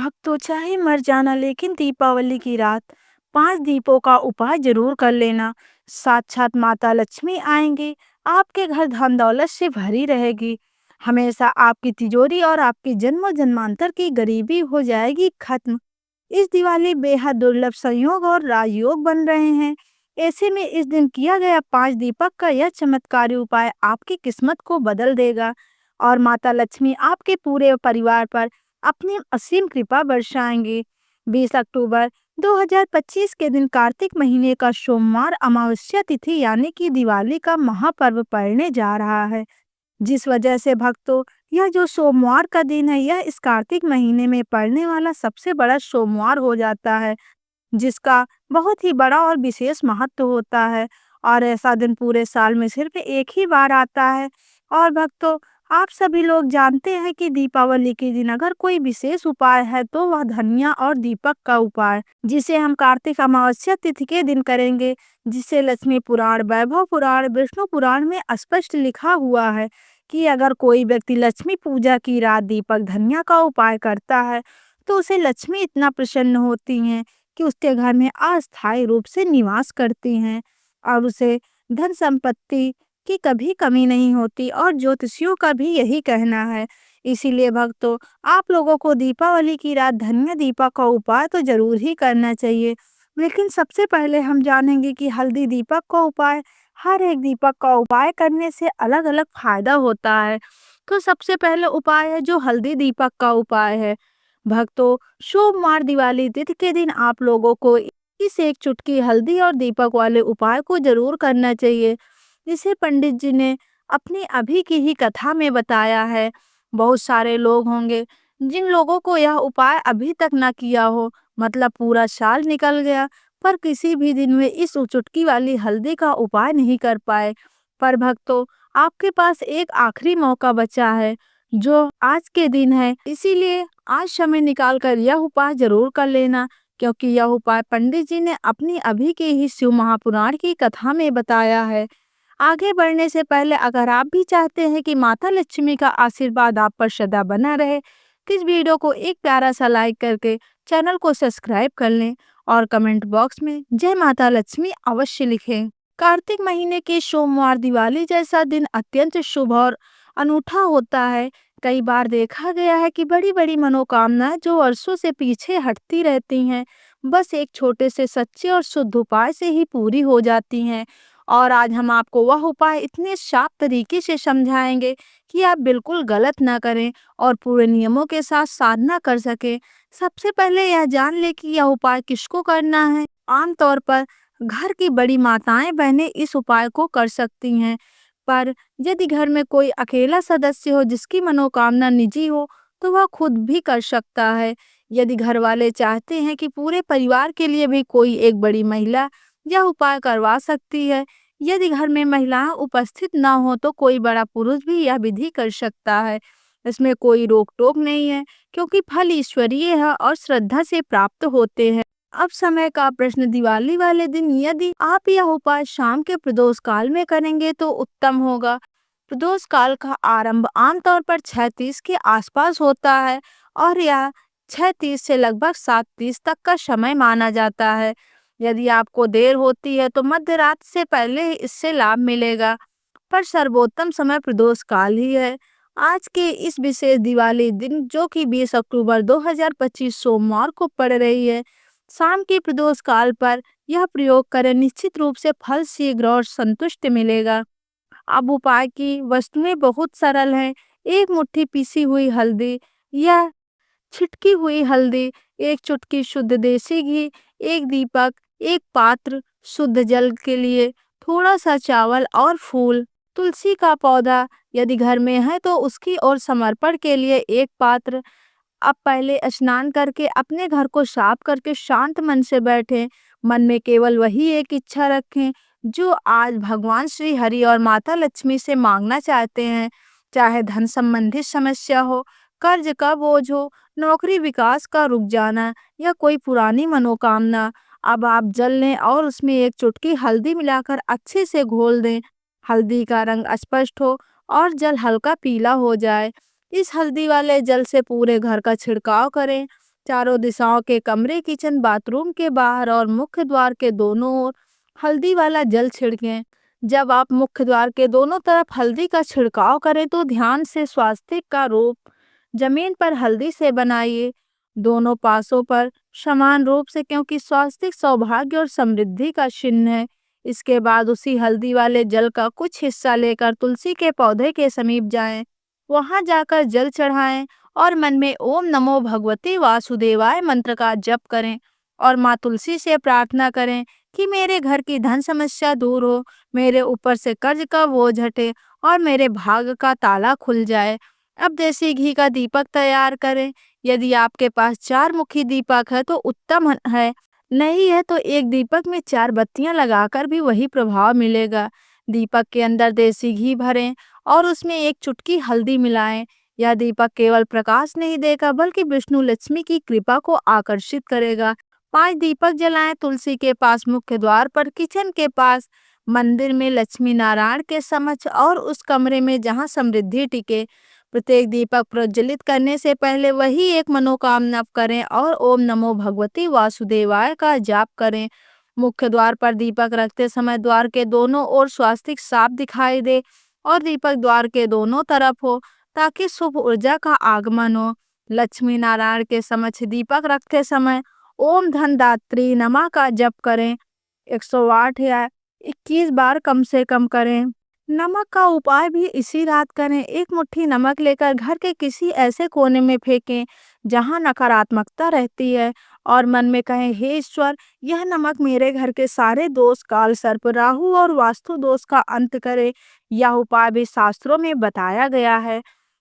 भक्तों, चाहे मर जाना लेकिन दीपावली की रात 5 दीपों का उपाय जरूर कर लेना। साक्षात माता लक्ष्मी आएंगी, आपके घर धन दौलत से भरी रहेगी। हमेशा आपकी तिजोरी और आपकी जन्म जन्मांतर की गरीबी हो जाएगी खत्म। इस दिवाली बेहद दुर्लभ संयोग और राजयोग बन रहे हैं। ऐसे में इस दिन किया गया 5 दीपक का यह चमत्कारी उपाय आपकी किस्मत को बदल देगा और माता लक्ष्मी आपके पूरे परिवार पर अपनी असीम कृपा बरसाएंगे। 20 अक्टूबर 2025 के दिन कार्तिक महीने का सोमवार अमावस्या तिथि यानी कि दिवाली का महापर्व पड़ने जा रहा है। जिस वजह से भक्तों, यह जो सोमवार का दिन है यह इस कार्तिक महीने में पड़ने वाला सबसे बड़ा सोमवार हो जाता है, जिसका बहुत ही बड़ा और विशेष महत्व होता है। और ऐसा दिन पूरे साल में सिर्फ एक ही बार आता है। और भक्तों, आप सभी लोग जानते हैं कि दीपावली के दिन अगर कोई विशेष उपाय है तो वह धनिया और दीपक का उपाय, जिसे हम कार्तिक अमावस्या तिथि के दिन करेंगे, जिसे लक्ष्मी पुराण, वैभव पुराण, विष्णु पुराण में स्पष्ट लिखा हुआ है कि अगर कोई व्यक्ति लक्ष्मी पूजा की रात दीपक धनिया का उपाय करता है तो उसे लक्ष्मी इतना प्रसन्न होती हैं कि उसके घर में अस्थायी रूप से निवास करती हैं और उसे धन संपत्ति की कभी कमी नहीं होती। और ज्योतिषियों का भी यही कहना है। इसीलिए भक्तों, आप लोगों को दीपावली की रात धन्य दीपक का उपाय तो जरूर ही करना चाहिए। लेकिन सबसे पहले हम जानेंगे कि हल्दी दीपक का उपाय। हर एक दीपक का उपाय करने से अलग अलग फायदा होता है। तो सबसे पहले उपाय है जो हल्दी दीपक का उपाय है। भक्तों, सोमवार दिवाली तिथि के दिन आप लोगों को इस एक चुटकी हल्दी और दीपक वाले उपाय को जरूर करना चाहिए, जिसे पंडित जी ने अपनी अभी की ही कथा में बताया है। बहुत सारे लोग होंगे जिन लोगों को यह उपाय अभी तक ना किया हो, मतलब पूरा साल निकल गया पर किसी भी दिन में इस चुटकी वाली हल्दी का उपाय नहीं कर पाए। पर भक्तों, आपके पास एक आखिरी मौका बचा है जो आज के दिन है। इसीलिए आज समय निकाल कर यह उपाय जरूर कर लेना, क्योंकि यह उपाय पंडित जी ने अपनी अभी के ही शिव महापुराण की कथा में बताया है। आगे बढ़ने से पहले अगर आप भी चाहते हैं कि माता लक्ष्मी का आशीर्वाद आप पर सदा बना रहे, तो इस वीडियो को एक प्यारा सा लाइक करके चैनल को सब्सक्राइब कर लें और कमेंट बॉक्स में जय माता लक्ष्मी अवश्य लिखें। कार्तिक महीने के सोमवार दिवाली जैसा दिन अत्यंत शुभ और अनूठा होता है। कई बार देखा गया है कि बड़ी बड़ी मनोकामनाएं जो वर्षों से पीछे हटती रहती हैं, बस एक छोटे से सच्चे और शुद्ध उपाय से ही पूरी हो जाती हैं। और आज हम आपको वह उपाय इतने साफ तरीके से समझाएंगे कि आप बिल्कुल गलत ना करें और पूरे नियमों के साथ साधना कर सकें। सबसे पहले यह जान ले कि यह उपाय किसको करना है। आमतौर पर घर की बड़ी माताएं बहनें इस उपाय को कर सकती हैं, पर यदि घर में कोई अकेला सदस्य हो जिसकी मनोकामना निजी हो तो वह खुद भी कर सकता है। यदि घर वाले चाहते हैं कि पूरे परिवार के लिए भी कोई एक बड़ी महिला यह उपाय करवा सकती है। यदि घर में महिलाएं उपस्थित ना हो तो कोई बड़ा पुरुष भी यह विधि कर सकता है। इसमें कोई रोक टोक नहीं है, क्योंकि फल ईश्वरीय है और श्रद्धा से प्राप्त होते हैं। अब समय का प्रश्न, दिवाली वाले दिन यदि आप यह उपाय शाम के प्रदोष काल में करेंगे तो उत्तम होगा। प्रदोष काल का आरंभ आमतौर पर 6:30 के आसपास होता है और यह 6:30 से लगभग 7:30 तक का समय माना जाता है। यदि आपको देर होती है तो मध्य रात से पहले ही इससे लाभ मिलेगा, पर सर्वोत्तम समय प्रदोष काल ही है। आज के इस विशेष दिवाली दिन जो कि 20 अक्टूबर 2025 सोमवार को पड़ रही है, शाम के प्रदोष काल पर यह प्रयोग करें, निश्चित रूप से फल शीघ्र और संतुष्ट मिलेगा। अब उपाय की वस्तुएं बहुत सरल हैं। एक मुट्ठी पीसी हुई हल्दी या छिटकी हुई हल्दी, एक चुटकी शुद्ध देसी घी, एक दीपक, एक पात्र शुद्ध जल के लिए, थोड़ा सा चावल और फूल, तुलसी का पौधा यदि घर में है तो उसकी और समर्पण के लिए एक पात्र। अब पहले स्नान करके अपने घर को साफ करके शांत मन से बैठें। मन में केवल वही एक इच्छा रखें जो आज भगवान श्री हरि और माता लक्ष्मी से मांगना चाहते हैं। चाहे धन संबंधित समस्या हो, कर्ज का बोझ हो, नौकरी विकास का रुक जाना या कोई पुरानी मनोकामना। अब आप जल लें और उसमें एक चुटकी हल्दी मिलाकर अच्छे से घोल दें। हल्दी का रंग स्पष्ट हो और जल हल्का पीला हो जाए। इस हल्दी वाले जल से पूरे घर का छिड़काव करें। चारों दिशाओं के कमरे, किचन, बाथरूम के बाहर और मुख्य द्वार के दोनों ओर हल्दी वाला जल छिड़कें। जब आप मुख्य द्वार के दोनों तरफ हल्दी का छिड़काव करें तो ध्यान से स्वास्तिक का रूप जमीन पर हल्दी से बनाइए, दोनों पासों पर समान रूप से, क्योंकि स्वास्तिक सौभाग्य और समृद्धि का चिन्ह है। इसके बाद उसी हल्दी वाले जल का कुछ हिस्सा लेकर तुलसी के पौधे के समीप जाएं, वहां जाकर जल चढ़ाएं और मन में ओम नमो भगवते वासुदेवाय मंत्र का जप करें और माँ तुलसी से प्रार्थना करें कि मेरे घर की धन समस्या दूर हो, मेरे ऊपर से कर्ज का बोझ हटे और मेरे भाग का ताला खुल जाए। अब देसी घी का दीपक तैयार करें। यदि आपके पास 4 मुखी दीपक है तो उत्तम है, नहीं है तो एक दीपक में 4 बत्तियां लगाकर भी वही प्रभाव मिलेगा। दीपक के अंदर देसी घी भरें और उसमें एक चुटकी हल्दी मिलाएं। यह दीपक केवल प्रकाश नहीं देगा बल्कि विष्णु लक्ष्मी की कृपा को आकर्षित करेगा। 5 दीपक जलाएं, तुलसी के पास, मुख्य द्वार पर, किचन के पास, मंदिर में लक्ष्मी नारायण के समक्ष और उस कमरे में जहां समृद्धि टिके। प्रत्येक दीपक प्रज्वलित करने से पहले वही एक मनोकामना करें और ओम नमो भगवती वासुदेवाय का जाप करें। मुख्य द्वार पर दीपक रखते समय द्वार के दोनों ओर स्वास्तिक साफ दिखाई दे और दीपक द्वार के दोनों तरफ हो ताकि शुभ ऊर्जा का आगमन हो। लक्ष्मी नारायण के समक्ष दीपक रखते समय ओम धनदात्री नमः का जप करें। 108 या 21 बार कम से कम करें। नमक का उपाय भी इसी रात करें। एक मुट्ठी नमक लेकर घर के किसी ऐसे कोने में फेंकें जहां नकारात्मकता रहती है और मन में कहें, हे ईश्वर, यह नमक मेरे घर के सारे दोष, काल सर्प, राहु और वास्तु दोष का अंत करे। यह उपाय भी शास्त्रों में बताया गया है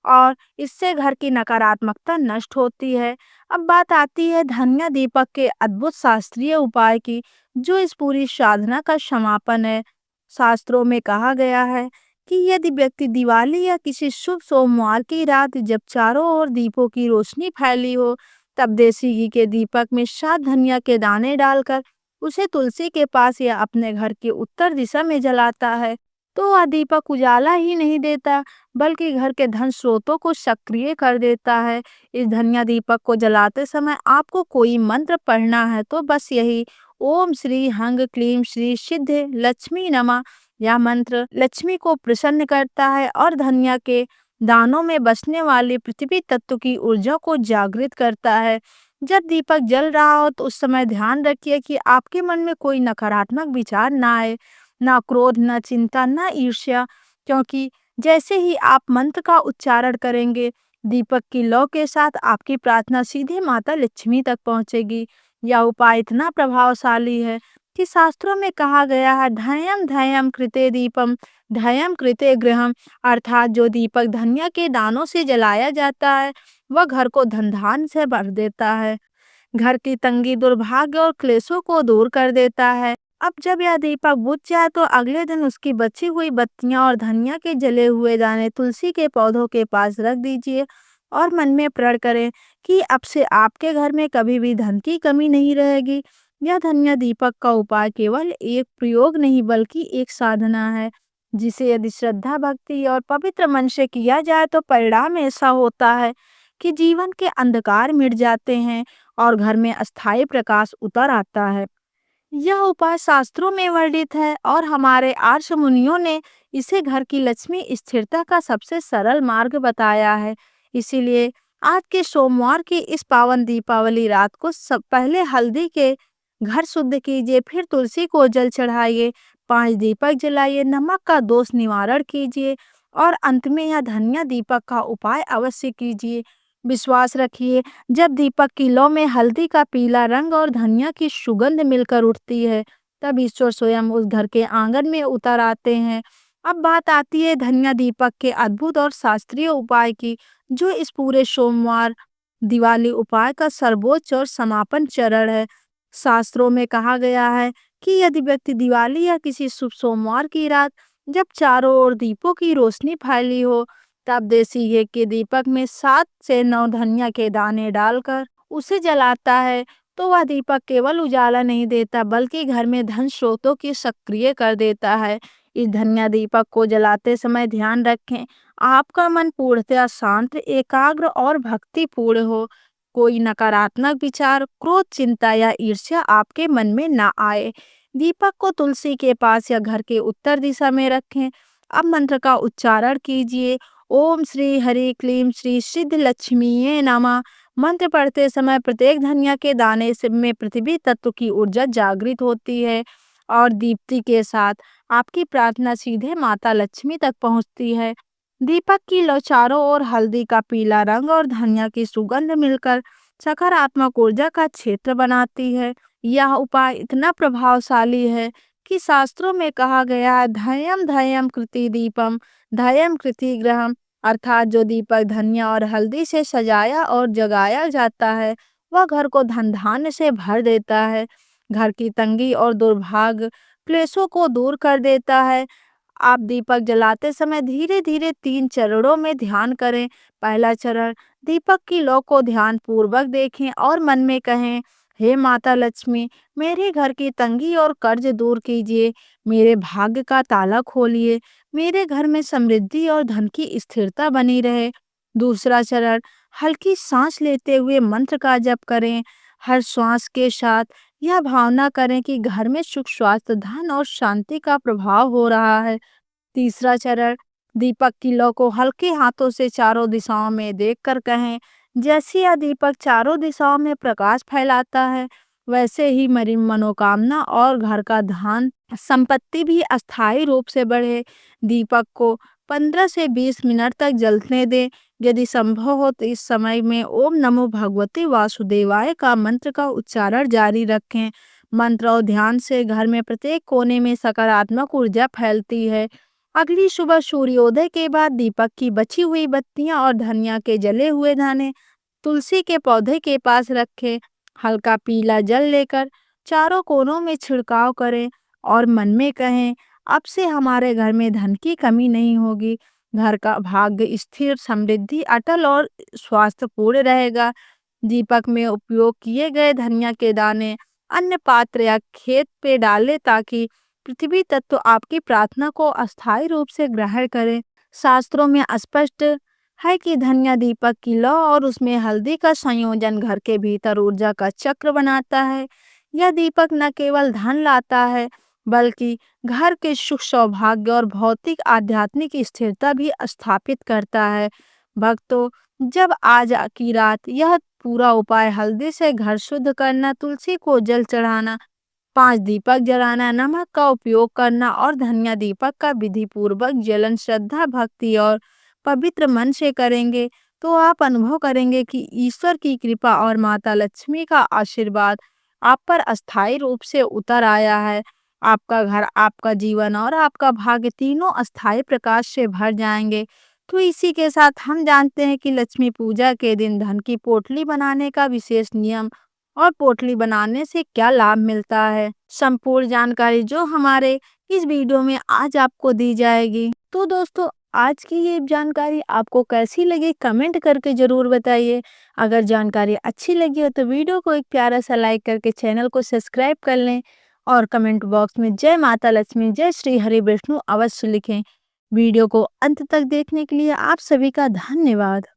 और इससे घर की नकारात्मकता नष्ट होती है। अब बात आती है धन्य दीपक के अद्भुत शास्त्रीय उपाय की, जो इस पूरी साधना का समापन है। शास्त्रों में कहा गया है कि यदि व्यक्ति दिवाली या किसी शुभ सोमवार की रात जब चारों ओर दीपों की रोशनी फैली हो, तब देसी घी के दीपक में 7 धनिया के दाने डालकर उसे तुलसी के पास या अपने घर की उत्तर दिशा में जलाता है, तो वह दीपक उजाला ही नहीं देता बल्कि घर के धन स्रोतों को सक्रिय कर देता है। इस धनिया दीपक को जलाते समय आपको कोई मंत्र पढ़ना है तो बस यही, ओम श्री हंग क्लीम श्री सिद्धे लक्ष्मी नमः। यह मंत्र लक्ष्मी को प्रसन्न करता है और धनिया के दानों में बसने वाली पृथ्वी तत्व की ऊर्जा को जागृत करता है। जब दीपक जल रहा हो तो उस समय ध्यान रखिए कि आपके मन में कोई नकारात्मक विचार ना आए, ना क्रोध, ना चिंता, ना ईर्ष्या, क्योंकि जैसे ही आप मंत्र का उच्चारण करेंगे, दीपक की लौ के साथ आपकी प्रार्थना सीधे माता लक्ष्मी तक पहुंचेगी। यह उपाय इतना प्रभावशाली है कि शास्त्रों में कहा गया है, धैर्यं धैर्यं कृते दीपम धैर्यं कृते गृहम, अर्थात जो दीपक धनिया के दानों से जलाया जाता है वह घर को धन धान से भर देता है, घर की तंगी, दुर्भाग्य और क्लेशों को दूर कर देता है। अब जब यह दीपक बुझ जाए तो अगले दिन उसकी बची हुई बत्तियां और धनिया के जले हुए दाने तुलसी के पौधों के पास रख दीजिए और मन में प्रण करें कि अब से आपके घर में कभी भी धन की कमी नहीं रहेगी। यह धनिया दीपक का उपाय केवल एक प्रयोग नहीं बल्कि एक साधना है, जिसे यदि श्रद्धा, भक्ति और पवित्र मन से किया जाए तो परिणाम ऐसा होता है कि जीवन के अंधकार मिट जाते हैं और घर में अस्थायी प्रकाश उतर आता है। यह उपाय शास्त्रों में वर्णित है और हमारे आर्ष मुनियों ने इसे घर की लक्ष्मी स्थिरता का सबसे सरल मार्ग बताया है। इसीलिए आज के सोमवार की इस पावन दीपावली रात को सब पहले हल्दी के घर शुद्ध कीजिए, फिर तुलसी को जल चढ़ाइए, 5 दीपक जलाइए, नमक का दोष निवारण कीजिए और अंत में यह धनिया दीपक का उपाय अवश्य कीजिए। विश्वास रखिए, जब दीपक की लौ में हल्दी का पीला रंग और धनिया की सुगंध मिलकर उठती है, तब ईश्वर स्वयं उस घर के आंगन में उतर आते हैं। अब बात आती है धनिया दीपक के अद्भुत और शास्त्रीय उपाय की, जो इस पूरे सोमवार दिवाली उपाय का सर्वोच्च और समापन चरण है। शास्त्रों में कहा गया है कि यदि व्यक्ति दिवाली या किसी शुभ सोमवार की रात जब चारों ओर दीपों की रोशनी फैली हो, तब देसी घी के दीपक में 7 से 9 धनिया के दाने डालकर उसे जलाता है, तो वह दीपक केवल उजाला नहीं देता बल्कि घर में धन स्रोतों की सक्रिय कर देता है। इस धनिया दीपक को जलाते समय ध्यान रखें, आपका मन पूर्णतः शांत, एकाग्र और भक्तिपूर्ण हो, कोई नकारात्मक विचार, क्रोध, चिंता या ईर्ष्या आपके मन में ना आए। दीपक को तुलसी के पास या घर के उत्तर दिशा में रखें। अब मंत्र का उच्चारण कीजिए। ओम श्री हरि क्लीम श्री सिद्ध लक्ष्मीये नमः। मंत्र पढ़ते समय प्रत्येक धनिया के दाने से में पृथ्वी तत्व की ऊर्जा जागृत होती है और दीप्ति के साथ आपकी प्रार्थना सीधे माता लक्ष्मी तक पहुंचती है। दीपक की लौ चारों ओर हल्दी का पीला रंग और धनिया की सुगंध मिलकर सकारात्मक ऊर्जा का क्षेत्र बनाती है। यह उपाय इतना प्रभावशाली है कि शास्त्रों में कहा गया है, धयम धयम कृति दीपम धयम कृति ग्रहम, अर्थात जो दीपक धनिया और हल्दी से सजाया और जगाया जाता है वह घर को धन धान्य से भर देता है, घर की तंगी और दुर्भाग्य क्लेशों को दूर कर देता है। आप दीपक जलाते समय धीरे धीरे 3 चरणों में ध्यान करें। पहला चरण, दीपक की लौ को ध्यान पूर्वक देखें और मन में कहें, हे माता लक्ष्मी, मेरे घर की तंगी और कर्ज दूर कीजिए, मेरे भाग्य का ताला खोलिए, मेरे घर में समृद्धि और धन की स्थिरता बनी रहे। दूसरा चरण, हल्की सांस लेते हुए मंत्र का जप करें। हर श्वास के साथ यह भावना करें कि घर में सुख, स्वास्थ्य, धन और शांति का प्रभाव हो रहा है। तीसरा चरण, दीपक की लौ को हल्के हाथों से चारों दिशाओं में देखकर कहें, जैसे यह दीपक चारों दिशाओं में प्रकाश फैलाता है वैसे ही मेरी मनोकामना और घर का धन संपत्ति भी अस्थायी रूप से बढ़े। दीपक को 15 से 20 मिनट तक जलने दें। यदि संभव हो तो इस समय में ओम नमो भगवते वासुदेवाय का मंत्र का उच्चारण जारी रखें। मंत्र और ध्यान से घर में प्रत्येक कोने में सकारात्मक ऊर्जा फैलती है। अगली सुबह सूर्योदय के बाद दीपक की बची हुई बत्तियां और धनिया के जले हुए दाने तुलसी के पौधे के पास रखें। हल्का पीला जल लेकर चारों कोनों में छिड़काव करें और मन में कहें, अब से हमारे घर में धन की कमी नहीं होगी, घर का भाग्य स्थिर, समृद्धि अटल और स्वास्थ्यपूर्ण रहेगा। दीपक में उपयोग किए गए धनिया के दाने अन्य पात्र या खेत पे डालें ताकि पृथ्वी तत्व आपकी प्रार्थना को अस्थायी रूप से ग्रहण करे। शास्त्रों में स्पष्ट है कि धनिया दीपक की लौ और उसमें हल्दी का संयोजन घर के भीतर ऊर्जा का चक्र बनाता है। यह दीपक न केवल धन लाता है बल्कि घर के सुख, सौभाग्य और भौतिक आध्यात्मिक स्थिरता भी स्थापित करता है। भक्तों, जब आज की रात यह पूरा उपाय, हल्दी से घर शुद्ध करना, तुलसी को जल चढ़ाना, 5 दीपक जलाना, नमक का उपयोग करना और धनिया दीपक का विधि पूर्वक जलन श्रद्धा, भक्ति और पवित्र मन से करेंगे तो आप अनुभव करेंगे कि ईश्वर की कृपा और माता लक्ष्मी का आशीर्वाद आप पर अस्थायी रूप से उतर आया है। आपका घर, आपका जीवन और आपका भाग्य तीनों अस्थायी प्रकाश से भर जाएंगे। तो इसी के साथ हम जानते हैं कि लक्ष्मी पूजा के दिन धन की पोटली बनाने का विशेष नियम और पोटली बनाने से क्या लाभ मिलता है। संपूर्ण जानकारी जो हमारे इस वीडियो में आज आपको दी जाएगी। तो दोस्तों, आज की ये जानकारी आपको कैसी लगी कमेंट करके जरूर बताइए। अगर जानकारी अच्छी लगी हो तो वीडियो को एक प्यारा सा लाइक करके चैनल को सब्सक्राइब कर लें और कमेंट बॉक्स में जय माता लक्ष्मी, जय श्री हरि विष्णु अवश्य लिखें। वीडियो को अंत तक देखने के लिए आप सभी का धन्यवाद।